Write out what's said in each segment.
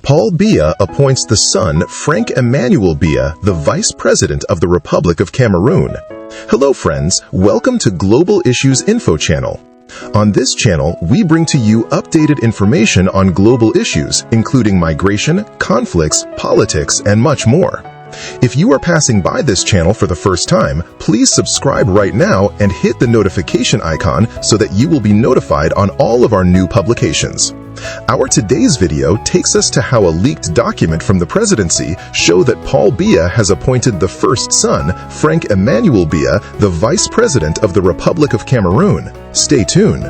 Paul Biya appoints the son Franck Emmanuel Biya the Vice President of the Republic of Cameroon. Hello friends, welcome to Global Issues Info Channel. On this channel, we bring to you updated information on global issues, including migration, conflicts, politics, and much more. If you are passing by this channel for the first time, please subscribe right now and hit the notification icon so that you will be notified on all of our new publications. Our today's video takes us to how a leaked document from the presidency show that Paul Biya has appointed the first son, Franck Emmanuel Biya, the Vice President of the Republic of Cameroon. Stay tuned.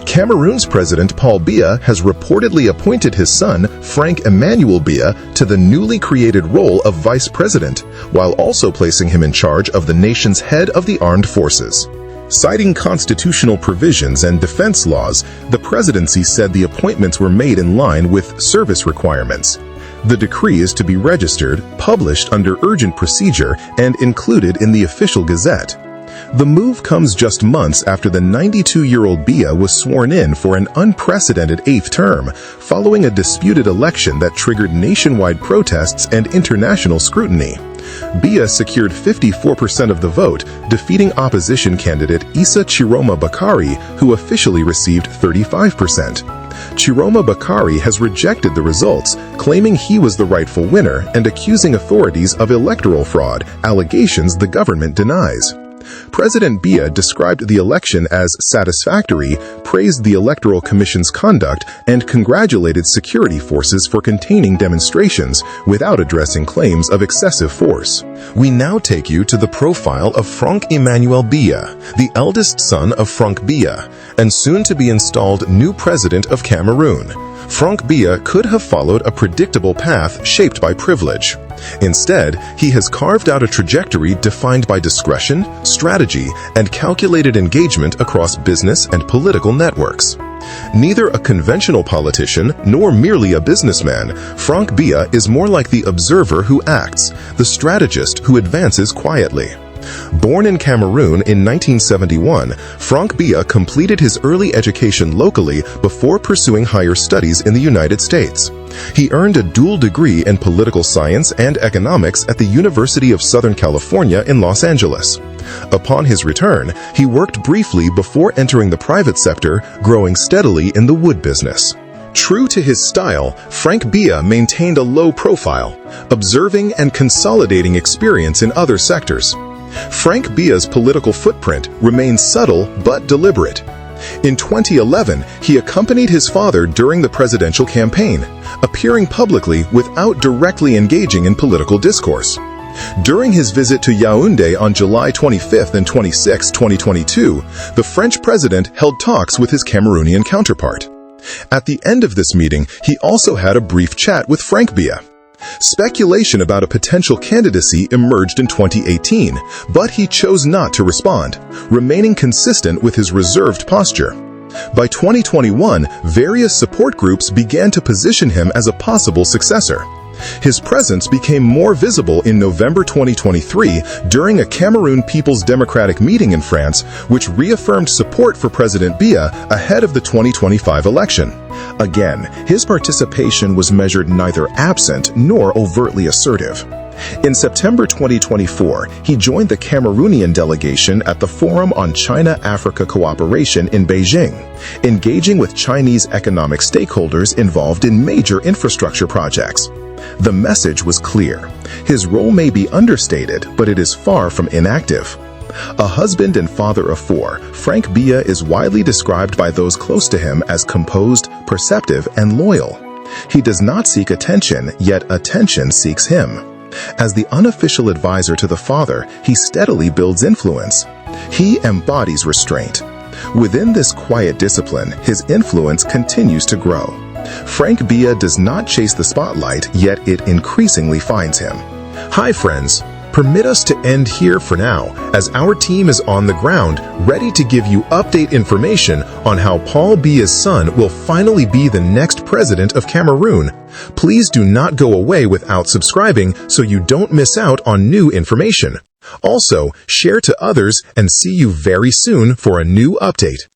Cameroon's President Paul Biya has reportedly appointed his son, Franck Emmanuel Biya, to the newly created role of Vice President, while also placing him in charge of the nation's head of the armed forces. Citing constitutional provisions and defense laws, the presidency said the appointments were made in line with service requirements. The decree is to be registered, published under urgent procedure, and included in the official gazette. The move comes just months after the 92-year-old Biya was sworn in for an unprecedented 8th term, following a disputed election that triggered nationwide protests and international scrutiny. Biya secured 54% of the vote, defeating opposition candidate Issa Chiroma Bakari, who officially received 35%. Chiroma Bakari has rejected the results, claiming he was the rightful winner and accusing authorities of electoral fraud, allegations the government denies. President Biya described the election as satisfactory, praised the Electoral Commission's conduct, and congratulated security forces for containing demonstrations without addressing claims of excessive force. We now take you to the profile of Franck Emmanuel Biya, the eldest son of Franck Biya, and soon-to-be installed new president of Cameroon. Franck Biya could have followed a predictable path shaped by privilege. Instead, he has carved out a trajectory defined by discretion, strategy, and calculated engagement across business and political networks. Neither a conventional politician nor merely a businessman, Franck Biya is more like the observer who acts, the strategist who advances quietly. Born in Cameroon in 1971, Franck Biya completed his early education locally before pursuing higher studies in the United States. He earned a dual degree in political science and economics at the University of Southern California in Los Angeles. Upon his return, he worked briefly before entering the private sector, growing steadily in the wood business. True to his style, Franck Biya maintained a low profile, observing and consolidating experience in other sectors. Franck Biya's political footprint remains subtle but deliberate. In 2011, he accompanied his father during the presidential campaign, appearing publicly without directly engaging in political discourse. During his visit to Yaoundé on July 25 and 26, 2022, the French president held talks with his Cameroonian counterpart. At the end of this meeting, he also had a brief chat with Franck Biya. Speculation about a potential candidacy emerged in 2018, but he chose not to respond, remaining consistent with his reserved posture. By 2021, various support groups began to position him as a possible successor. His presence became more visible in November 2023 during a Cameroon People's Democratic meeting in France, which reaffirmed support for President Biya ahead of the 2025 election. Again, his participation was measured neither absent nor overtly assertive. In September 2024, he joined the Cameroonian delegation at the Forum on China-Africa Cooperation in Beijing, engaging with Chinese economic stakeholders involved in major infrastructure projects. The message was clear. His role may be understated, but it is far from inactive. A husband and father of 4, Franck Biya is widely described by those close to him as composed, perceptive, and loyal. He does not seek attention, yet attention seeks him. As the unofficial advisor to the father, he steadily builds influence. He embodies restraint. Within this quiet discipline, his influence continues to grow. Franck Biya does not chase the spotlight, yet it increasingly finds him. Hi friends, permit us to end here for now, as our team is on the ground, ready to give you update information on how Paul Biya's son will finally be the next president of Cameroon. Please do not go away without subscribing so you don't miss out on new information. Also, share to others and see you very soon for a new update.